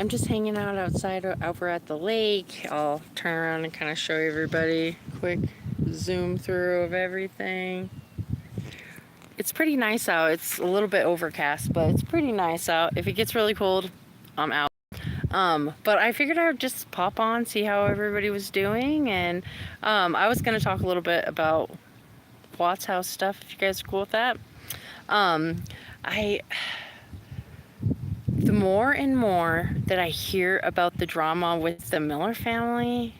I'm just hanging out outside over at the lake. I'll turn around and kind of show everybody quick zoom through of everything. It's pretty nice out. It's a little bit overcast, but it's pretty nice out. If it gets really cold, I'm out. But I figured I would just pop on, see how everybody was doing, and I was gonna talk a little bit about Watts House stuff. If you guys are cool with that. I The more and more that I hear about the drama with the Miller family,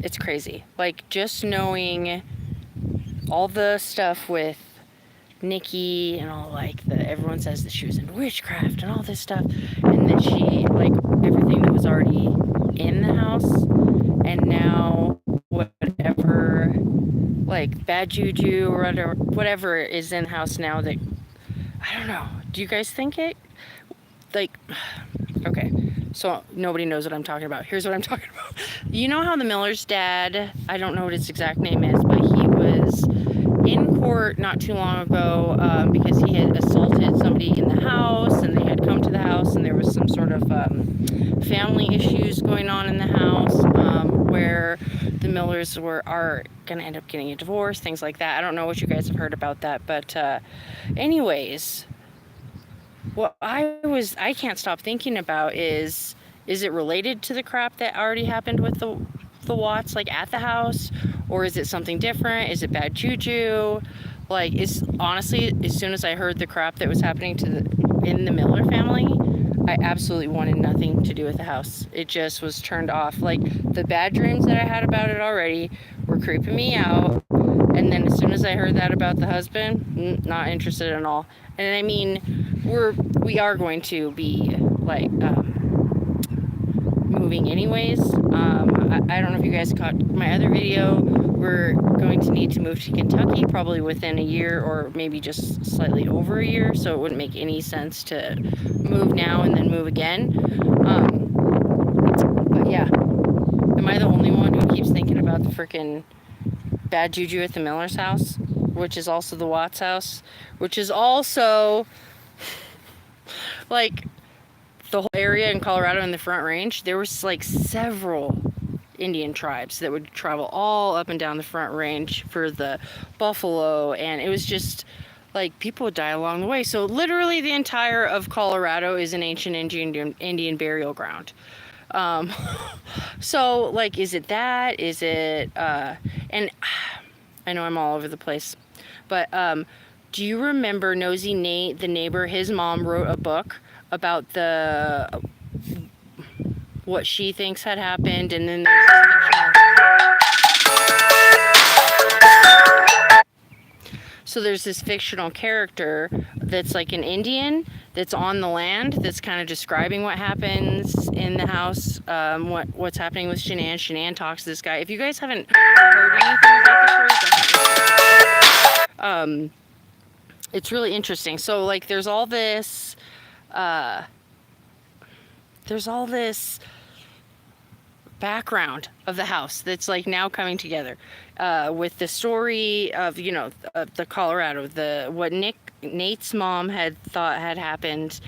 it's crazy. Like, just knowing all the stuff with Nikki and all, like, everyone says that she was into witchcraft and all this stuff, and that she, like, everything that was already in the house, and now whatever, like, bad juju or whatever is in the house now, that, I don't know. Do you guys think it, like, okay, so nobody knows what I'm talking about. Here's what I'm talking about. You know how the Miller's dad, I don't know what his exact name is, but he was in court not too long ago because he had assaulted somebody in the house, and they had come to the house, and there was some sort of family issues going on in the house where the Millers are going to end up getting a divorce, things like that. I don't know what you guys have heard about that, but anyways, what I can't stop thinking about is it related to the crap that already happened with the Watts, like, at the house, or is it something different? Is it bad juju? Like, honestly, as soon as I heard the crap that was happening in the Miller family, I absolutely wanted nothing to do with the house. It just was turned off. Like, the bad dreams that I had about it already were creeping me out. And then as soon as I heard that about the husband, not interested at all. And I mean, we are going to be, like, moving anyways. I don't know if you guys caught my other video. We're going to need to move to Kentucky probably within a year, or maybe just slightly over a year, so it wouldn't make any sense to move now and then move again. But yeah, am I the only one who keeps thinking about the freaking bad juju at the Miller's house, which is also the Watts house, which is also, like, the whole area in Colorado in the Front Range? There was, like, several Indian tribes that would travel all up and down the Front Range for the buffalo, and it was just like people would die along the way. So literally the entire of Colorado is an ancient Indian burial ground. So, like, is it that? Is it and I know I'm all over the place, but do you remember Nosy Nate, the neighbor? His mom wrote a book about what she thinks had happened, and then there's this so there's this fictional character that's like an Indian that's on the land, that's kind of describing what happens in the house, what's happening with Shanann. Shanann talks to this guy. If you guys haven't heard anything about the story, it's really interesting. So, like, there's all this background of the house that's, like, now coming together with the story of, you know, the Colorado, what Nate's mom had thought had happened,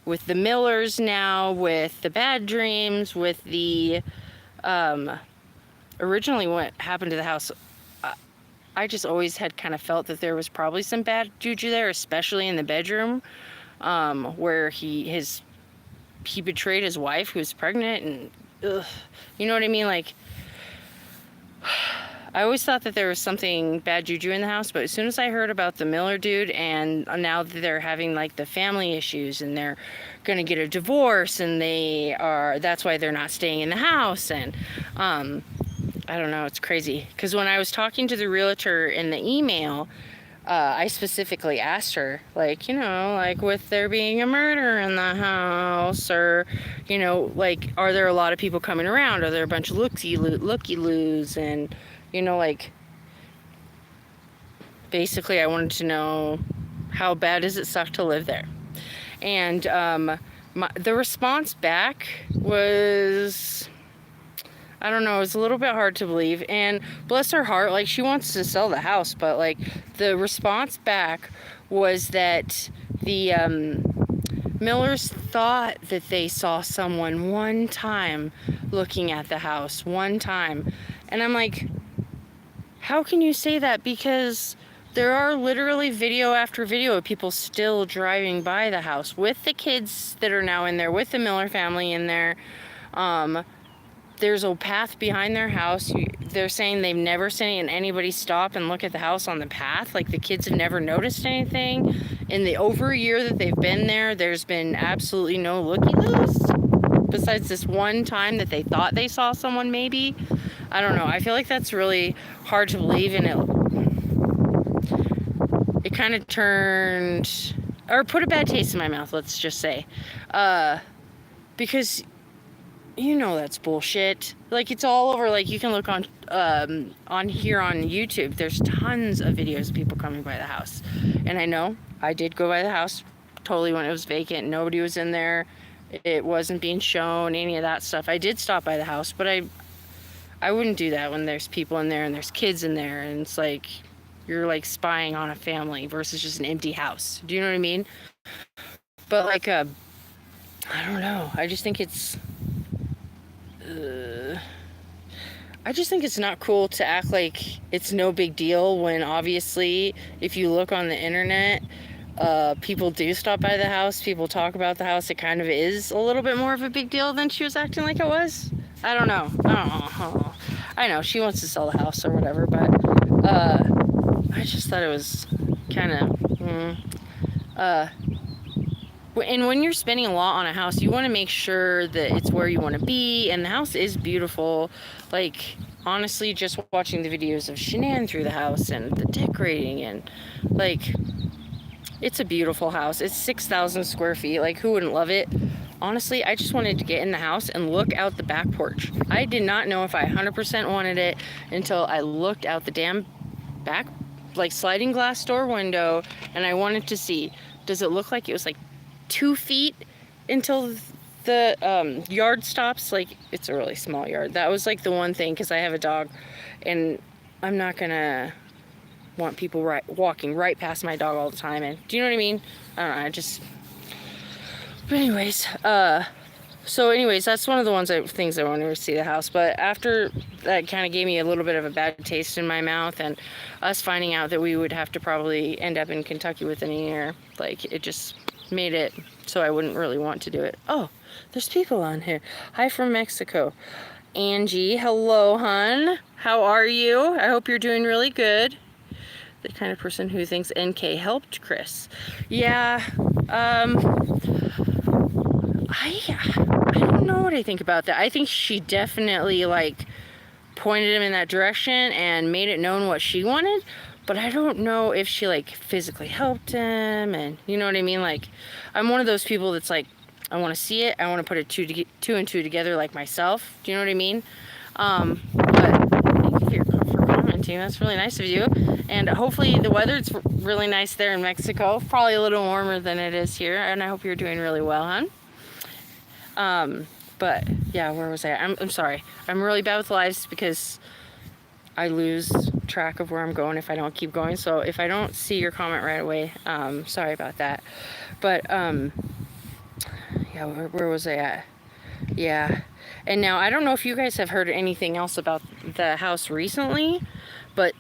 with the Millers now, with the bad dreams, with the originally what happened to the house. I just always had kind of felt that there was probably some bad juju there, especially in the bedroom, where he betrayed his wife, who was pregnant, and you know what I mean? Like, I always thought that there was something bad juju in the house, but as soon as I heard about the Miller dude, and now that they're having, like, the family issues, and they're gonna get a divorce, and that's why they're not staying in the house, and I don't know, it's crazy. Because when I was talking to the realtor in the email, I specifically asked her, like, you know, like, with there being a murder in the house, or, you know, like, are there a lot of people coming around? Are there a bunch of looky-loos? And, you know, like, basically I wanted to know, how bad does it suck to live there? And the response back was, I don't know, it was a little bit hard to believe. And bless her heart, like, she wants to sell the house, but, like, the response back was that the Millers thought that they saw someone one time looking at the house, one time. And I'm like, how can you say that? Because there are literally video after video of people still driving by the house with the kids that are now in there, with the Miller family in there. There's a path behind their house. They're saying they've never seen anybody stop and look at the house on the path. Like, the kids have never noticed anything. In the over a year that they've been there, there's been absolutely no looky-loos. Besides this one time that they thought they saw someone, maybe. I don't know. I feel like that's really hard to believe, and it kind of turned, or put a bad taste in my mouth, let's just say. Because you know that's bullshit. Like, it's all over. Like, you can look on here on YouTube. There's tons of videos of people coming by the house. And I know I did go by the house totally when it was vacant. Nobody was in there. It wasn't being shown, any of that stuff. I did stop by the house, but I wouldn't do that when there's people in there and there's kids in there, and it's like you're like spying on a family versus just an empty house. Do you know what I mean? But like, I don't know. I just think it's not cool to act like it's no big deal when obviously, if you look on the internet, people do stop by the house, people talk about the house. It kind of is a little bit more of a big deal than she was acting like it was. I don't know. I know she wants to sell the house or whatever, but I just thought it was kind of and when you're spending a lot on a house, you want to make sure that it's where you want to be, and the house is beautiful. Like, honestly, just watching the videos of Shanann through the house and the decorating, and like, it's a beautiful house. It's 6,000 square feet. Like, who wouldn't love it? Honestly, I just wanted to get in the house and look out the back porch. I did not know if I 100% wanted it until I looked out the damn back, like, sliding glass door window, and I wanted to see, does it look like it was like 2 feet until the yard stops? Like, it's a really small yard. That was like the one thing, because I have a dog, and I'm not gonna want people walking right past my dog all the time. And do you know what I mean? I don't know. But anyways, that's one of the things I wanted to see the house. But after that, kind of gave me a little bit of a bad taste in my mouth, and us finding out that we would have to probably end up in Kentucky within a year, like, it just made it so I wouldn't really want to do it. Oh, there's people on here. Hi from Mexico. Angie, hello, hun. How are you? I hope you're doing really good. The kind of person who thinks NK helped Chris. Yeah, I don't know what I think about that. I think she definitely, like, pointed him in that direction and made it known what she wanted, but I don't know if she, like, physically helped him, and you know what I mean? Like, I'm one of those people that's like, I want to see it, I want to put it two and two together, like myself. Do you know what I mean? But thank you for commenting. That's really nice of you. And hopefully the weather's really nice there in Mexico. Probably a little warmer than it is here, and I hope you're doing really well, hon. But yeah, where was I? I'm sorry. I'm really bad with lives because I lose track of where I'm going if I don't keep going. So if I don't see your comment right away, sorry about that. But yeah, where was I at? Yeah. And now I don't know if you guys have heard anything else about the house recently, but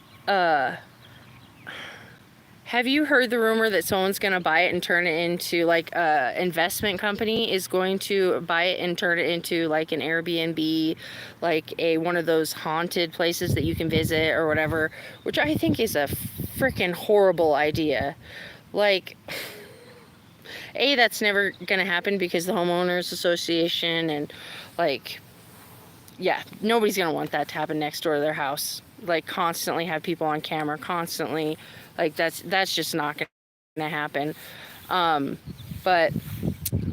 have you heard the rumor that someone's going to buy it and turn it into, like, a investment company is going to buy it and turn it into, like, an Airbnb, like one of those haunted places that you can visit or whatever, which I think is a freaking horrible idea. Like, that's never going to happen because the homeowners association and, like, yeah, nobody's going to want that to happen next door to their house. Like, constantly have people on camera, constantly, like, that's just not going to happen. But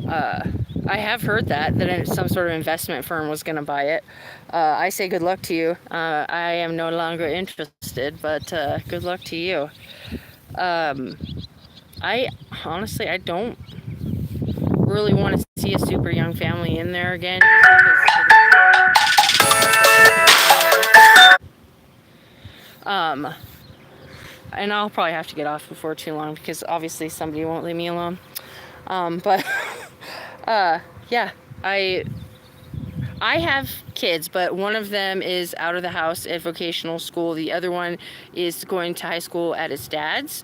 I have heard that some sort of investment firm was going to buy it. I say good luck to you. I am no longer interested, but good luck to you. I honestly, I don't really want to see a super young family in there again. And I'll probably have to get off before too long because obviously somebody won't leave me alone. But Yeah, I have kids, but one of them is out of the house at vocational school. The other one is going to high school at his dad's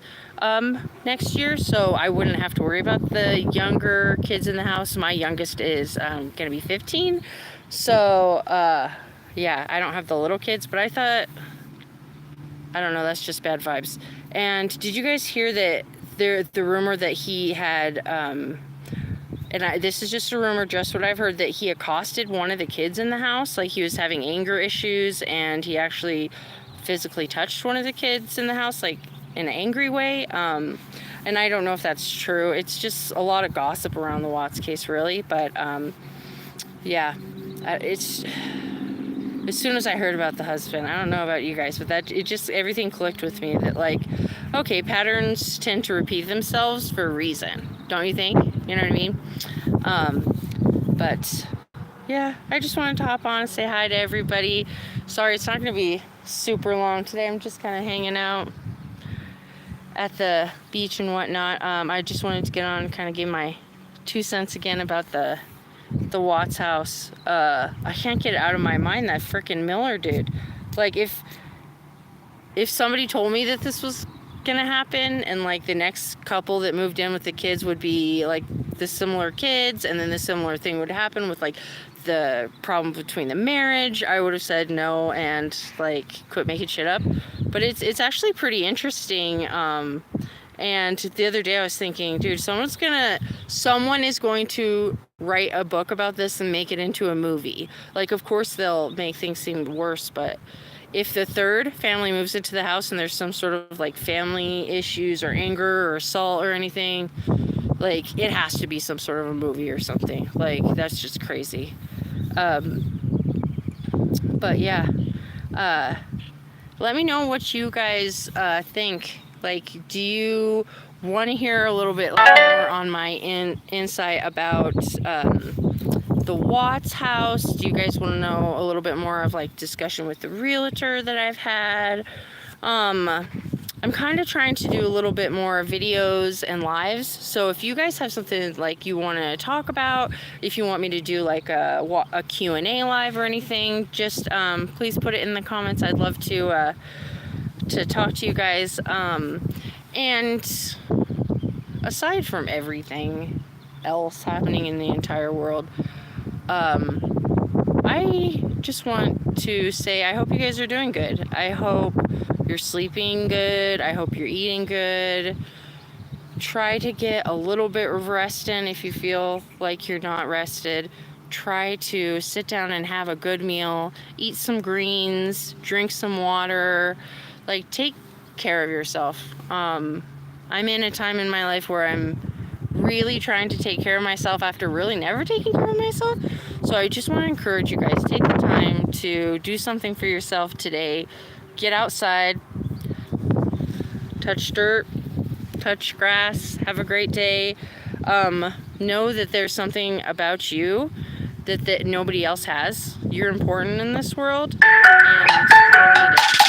next year, so I wouldn't have to worry about the younger kids in the house. My youngest is going to be 15, so yeah, I don't have the little kids, but I thought, I don't know, that's just bad vibes. And did you guys hear that the rumor that he had this is just a rumor, just what I've heard, that he accosted one of the kids in the house, like he was having anger issues, and he actually physically touched one of the kids in the house, like in an angry way. And I don't know if that's true. It's just a lot of gossip around the Watts case, really. But yeah, it's, as soon as I heard about the husband, I don't know about you guys, but that, it just, everything clicked with me that, like, okay, patterns tend to repeat themselves for a reason, don't you think? You know what I mean? But yeah, I just wanted to hop on and say hi to everybody. Sorry, it's not going to be super long today. I'm just kind of hanging out at the beach and whatnot. I just wanted to get on and kind of give my 2 cents again about the Watts house. I can't get it out of my mind, that freaking Miller dude. Like, if somebody told me that this was gonna happen, and like the next couple that moved in with the kids would be like the similar kids, and then the similar thing would happen with like the problem between the marriage, I would have said no and like quit making shit up. But it's actually pretty interesting. And the other day I was thinking, dude, someone is going to write a book about this and make it into a movie. Like, of course they'll make things seem worse, but if the third family moves into the house and there's some sort of like family issues or anger or assault or anything, like, it has to be some sort of a movie or something. Like, that's just crazy. But yeah, let me know what you guys think. Like, do you want to hear a little bit more on my insight about the Watts house? Do you guys want to know a little bit more of like discussion with the realtor that I've had? I'm kind of trying to do a little bit more videos and lives. So if you guys have something like you want to talk about, if you want me to do like a Q&A live or anything, just please put it in the comments. I'd love to talk to you guys. And aside from everything else happening in the entire world, I just want to say I hope you guys are doing good. I hope you're sleeping good. I hope you're eating good. Try to get a little bit of rest in if you feel like you're not rested. Try to sit down and have a good meal. Eat some greens. Drink some water. Like, take care of yourself. I'm in a time in my life where I'm really trying to take care of myself after really never taking care of myself. So I just want to encourage you guys, take the time to do something for yourself today. Get outside, touch dirt, touch grass, have a great day. Know that there's something about you that nobody else has. You're important in this world, and you need it.